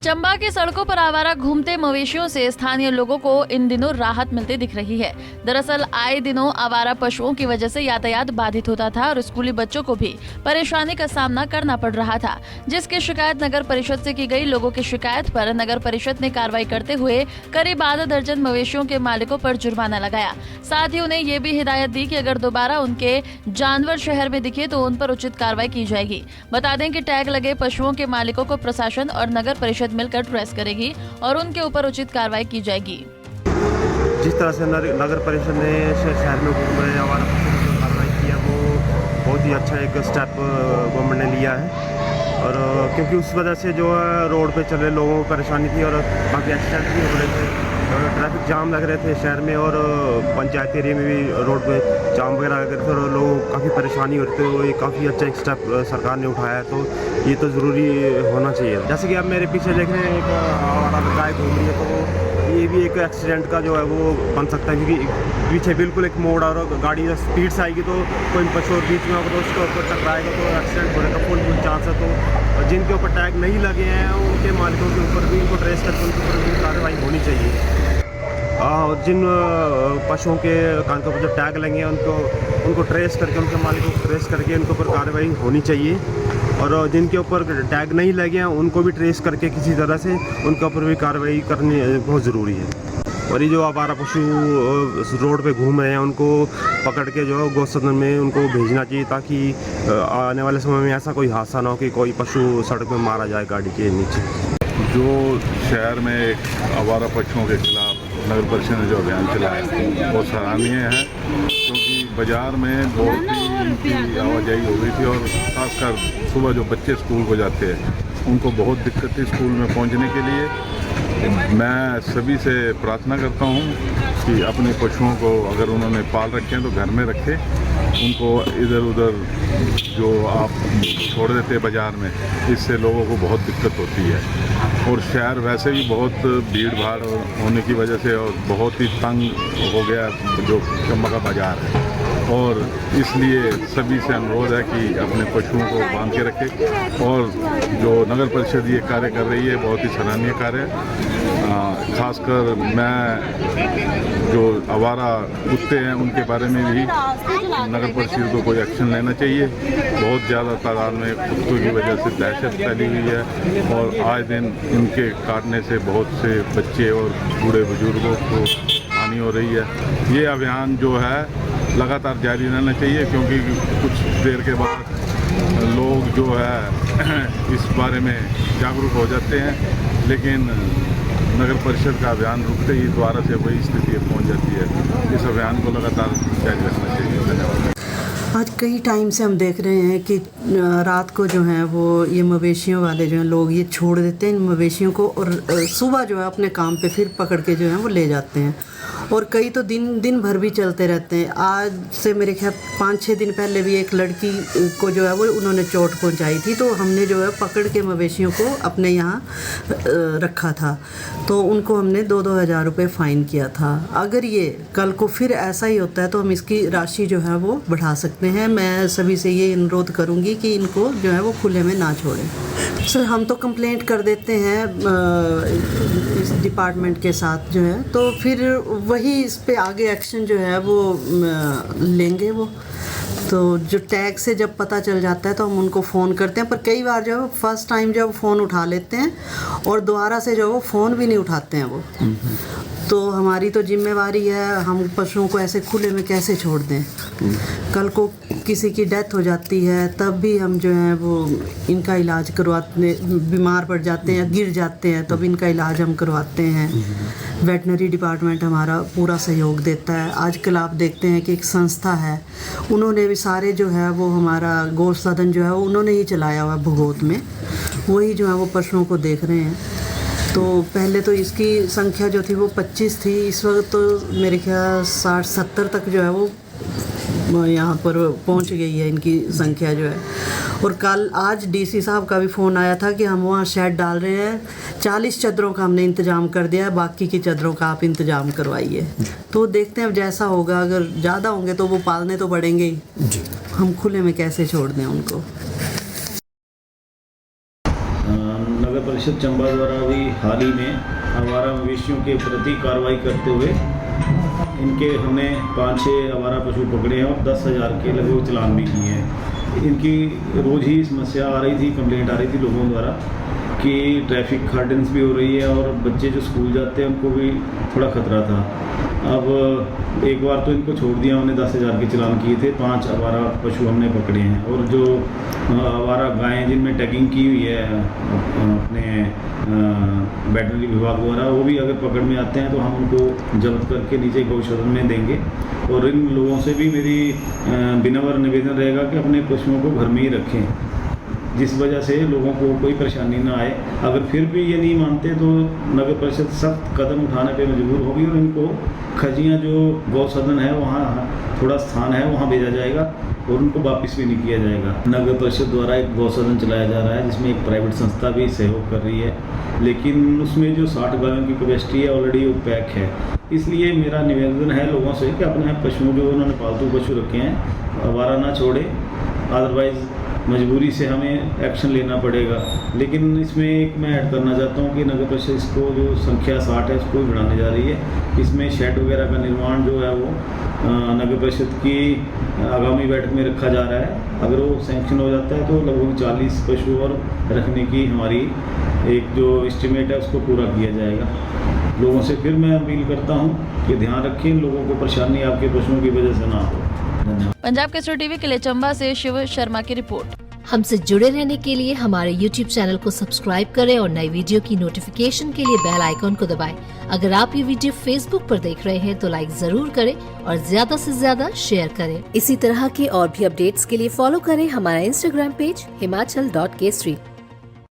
चंबा की सड़कों पर आवारा घूमते मवेशियों से स्थानीय लोगों को इन दिनों राहत मिलती दिख रही है। दरअसल आए दिनों आवारा पशुओं की वजह से यातायात बाधित होता था और स्कूली बच्चों को भी परेशानी का सामना करना पड़ रहा था, जिसकी शिकायत नगर परिषद से की गई। लोगों की शिकायत पर नगर परिषद ने कार्रवाई करते हुए करीब आधा दर्जन मवेशियों के मालिकों पर जुर्माना लगाया। साथ ही उन्हें ये भी हिदायत दी कि अगर दोबारा उनके जानवर शहर में दिखे तो उन पर उचित कार्रवाई की जाएगी। बता दें कि टैग लगे पशुओं के मालिकों को प्रशासन और नगर परिषद मिलकर ट्रेस करेगी और उनके ऊपर उचित कार्रवाई की जाएगी। जिस तरह से नगर परिषद ने शहर में घूम रहे आवारा पशुओं पर कार्रवाई किया, वो बहुत ही अच्छा एक स्टेप गवर्नमेंट ने लिया है। और क्योंकि उस वजह से जो है रोड पे चल रहे लोगों को परेशानी थी और काफ़ी एक्सीडेंट भी हो रहे थे, ट्रैफिक जाम लग रहे थे शहर में और पंचायत एरिया में भी रोड पे जाम वगैरह लग रहे थे और लोगों को काफ़ी परेशानी हो रही थी। वो ये काफ़ी अच्छा एक स्टेप सरकार ने उठाया है, तो ये तो ज़रूरी होना चाहिए। जैसे कि आप मेरे पीछे देख रहे हैं, एक आवारा गाय घूम रही है, तो ये भी एक एक्सीडेंट का जो है वो बन सकता है, क्योंकि पीछे बिल्कुल एक मोड़ और गाड़ी स्पीड से आएगी तो कोई पशु और बीच में होगा तो उसके ऊपर टकराएगा तो एक्सीडेंट होने का फुल चांस है। तो जिनके ऊपर टैग नहीं लगे हैं उनके मालिकों के ऊपर भी इनको ट्रेस करके उनके ऊपर भी कार्रवाई होनी चाहिए। और जिन पशुओं के कान के ऊपर जो टैग लगे हैं उनको ट्रेस करके उनके मालिकों को ट्रेस करके उनके ऊपर कार्रवाई होनी चाहिए। और जिनके ऊपर टैग नहीं लगे हैं उनको भी ट्रेस करके किसी तरह से उनके ऊपर भी कार्रवाई करनी बहुत ज़रूरी है। और ये जो आवारा पशु रोड पे घूम रहे हैं उनको पकड़ के जो है गौ सदन में उनको भेजना चाहिए, ताकि आने वाले समय में ऐसा कोई हादसा ना हो कि कोई पशु सड़क में मारा जाए गाड़ी के नीचे। जो शहर में एक आवारा पशुओं के खिलाफ नगर परिषद ने जो अभियान चलाया वो सराहनीय है, क्योंकि बाज़ार में बहुत ही आवाजाही हो गई थी और खासकर सुबह जो बच्चे स्कूल को जाते हैं उनको बहुत दिक्कत थी स्कूल में पहुंचने के लिए। मैं सभी से प्रार्थना करता हूं कि अपने पशुओं को अगर उन्होंने पाल रखे हैं तो घर में रखें, उनको इधर उधर जो आप छोड़ देते हैं बाज़ार में, इससे लोगों को बहुत दिक्कत होती है। और शहर वैसे भी बहुत भीड़ भाड़ होने की वजह से और बहुत ही तंग हो गया जो चंबा का बाज़ार है, और इसलिए सभी से अनुरोध है कि अपने पशुओं को बांध के रखें। और जो नगर परिषद ये कार्य कर रही है बहुत ही सराहनीय कार्य है। खासकर मैं जो आवारा कुत्ते हैं उनके बारे में भी नगर परिषद को कोई एक्शन लेना चाहिए। बहुत ज़्यादा तादाद में कुत्तों की वजह से दहशत फैली हुई है और आए दिन इनके काटने से बहुत से बच्चे और बूढ़े बुजुर्गों को हानि हो रही है। ये अभियान जो है लगातार जारी रहना चाहिए, क्योंकि कुछ देर के बाद लोग जो है इस बारे में जागरूक हो जाते हैं, लेकिन नगर परिषद का अभियान रुकते ही दोबारा से वही स्थिति पहुंच जाती है। इस अभियान को लगातार जारी रखना चाहिए। धन्यवाद। आज कई टाइम से हम देख रहे हैं कि रात को जो है वो ये मवेशियों वाले जो हैं लोग ये छोड़ देते हैं इन मवेशियों को और सुबह जो है अपने काम पे फिर पकड़ के जो है वो ले जाते हैं, और कई तो दिन भर भी चलते रहते हैं। आज से मेरे ख्याल 5-6 दिन पहले भी एक लड़की को जो है वो उन्होंने चोट पहुंचाई थी, तो हमने जो है पकड़ के मवेशियों को अपने यहाँ रखा था, तो उनको हमने 2-2 हज़ार रुपये फ़ाइन किया था। अगर ये कल को फिर ऐसा ही होता है तो हम इसकी राशि जो है वो बढ़ा सकते हैं। मैं सभी से ये अनुरोध करूँगी कि इनको जो है वो खुले में ना छोड़ें। सर हम तो कंप्लेंट कर देते हैं इस डिपार्टमेंट के साथ जो है, तो फिर वही इस पे आगे एक्शन जो है वो लेंगे वो। तो जो टैग से जब पता चल जाता है तो हम उनको फ़ोन करते हैं, पर कई बार जो है फर्स्ट टाइम जो फ़ोन उठा लेते हैं और दोबारा से जो वो फ़ोन भी नहीं उठाते हैं वो। तो हमारी तो जिम्मेवारी है, हम पशुओं को ऐसे खुले में कैसे छोड़ दें। कल को किसी की डेथ हो जाती है तब भी हम जो है वो इनका इलाज करवाते, बीमार पड़ जाते हैं, गिर जाते हैं, तब इनका इलाज हम करवाते हैं। वेटनरी डिपार्टमेंट हमारा पूरा सहयोग देता है। आजकल आप देखते हैं कि एक संस्था है, उन्होंने भी सारे जो है वो हमारा गौ सदन जो है वो उन्होंने ही चलाया हुआ भगोत में, वही जो है वो पशुओं को देख रहे हैं। तो पहले तो इसकी संख्या जो थी वो 25 थी, इस वक्त तो मेरे ख्याल 60-70 तक जो है वो यहाँ पर पहुँच गई है इनकी संख्या जो है। और कल आज डीसी साहब का भी फ़ोन आया था कि हम वहाँ शेड डाल रहे हैं, 40 चद्दरों का हमने इंतज़ाम कर दिया है, बाकी की चद्दरों का आप इंतज़ाम करवाइए। तो देखते हैं अब जैसा होगा, अगर ज़्यादा होंगे तो वो पालने तो पड़ेंगे ही, हम खुले में कैसे छोड़ दें उनको। नगर परिषद चंबा द्वारा भी हाल ही में आवारा मवेशियों के प्रति कार्रवाई करते हुए इनके हमने 5-6 आवारा पशु पकड़े हैं और 10,000 के लगभग चालान भी किए हैं। इनकी रोज़ ही समस्या आ रही थी, कंप्लेंट आ रही थी लोगों द्वारा कि ट्रैफिक हार्डनेस भी हो रही है और बच्चे जो स्कूल जाते हैं उनको भी थोड़ा खतरा था। अब एक बार तो इनको छोड़ दिया, हमने 10,000 के चालान किए थे। 5 आवारा पशु हमने पकड़े हैं और जो आवारा गायें जिनमें टैगिंग की हुई है अपने वेटरनरी विभाग द्वारा, वो भी अगर पकड़ में आते हैं तो हम उनको जब्त करके नीचे गौशाला में देंगे। और इन लोगों से भी मेरी विनम्र निवेदन रहेगा कि अपने पशुओं को घर में ही रखें, जिस वजह से लोगों को कोई परेशानी ना आए। अगर फिर भी ये नहीं मानते तो नगर परिषद सख्त कदम उठाने पे मजबूर होगी और इनको खजियाँ जो गौ सदन है वहाँ थोड़ा स्थान है वहाँ भेजा जाएगा और उनको वापस भी नहीं किया जाएगा। नगर परिषद द्वारा एक गौ सदन चलाया जा रहा है जिसमें एक प्राइवेट संस्था भी सहयोग कर रही है, लेकिन उसमें जो 60 गायों की कैपेसिटी है ऑलरेडी वो पैक है। इसलिए मेरा निवेदन है लोगों से कि अपने पशुओं जो उन्होंने पालतू पशु रखे हैं आवारा ना छोड़े, अदरवाइज़ मजबूरी से हमें एक्शन लेना पड़ेगा। लेकिन इसमें एक मैं ऐड करना चाहता हूँ कि नगर परिषद इसको जो संख्या 60 है उसको भी बढ़ाने जा रही है। इसमें शेड वगैरह का निर्माण जो है वो नगर परिषद की आगामी बैठक में रखा जा रहा है। अगर वो सैंक्शन हो जाता है तो लगभग 40 पशु और रखने की हमारी एक जो एस्टिमेट है उसको पूरा किया जाएगा। लोगों से फिर मैं अपील करता हूँ कि ध्यान रखें, लोगों को परेशानी आपके पशुओं की वजह से ना हो। धन्यवाद। पंजाब केसरी टीवी के लिए चंबा से शिव शर्मा की रिपोर्ट। हमसे जुड़े रहने के लिए हमारे YouTube चैनल को सब्सक्राइब करें और नई वीडियो की नोटिफिकेशन के लिए बेल आइकॉन को दबाएं। अगर आप ये वीडियो Facebook पर देख रहे हैं तो लाइक जरूर करें और ज्यादा से ज्यादा शेयर करें। इसी तरह के और भी अपडेट्स के लिए फॉलो करें हमारा Instagram पेज himachal.kesri।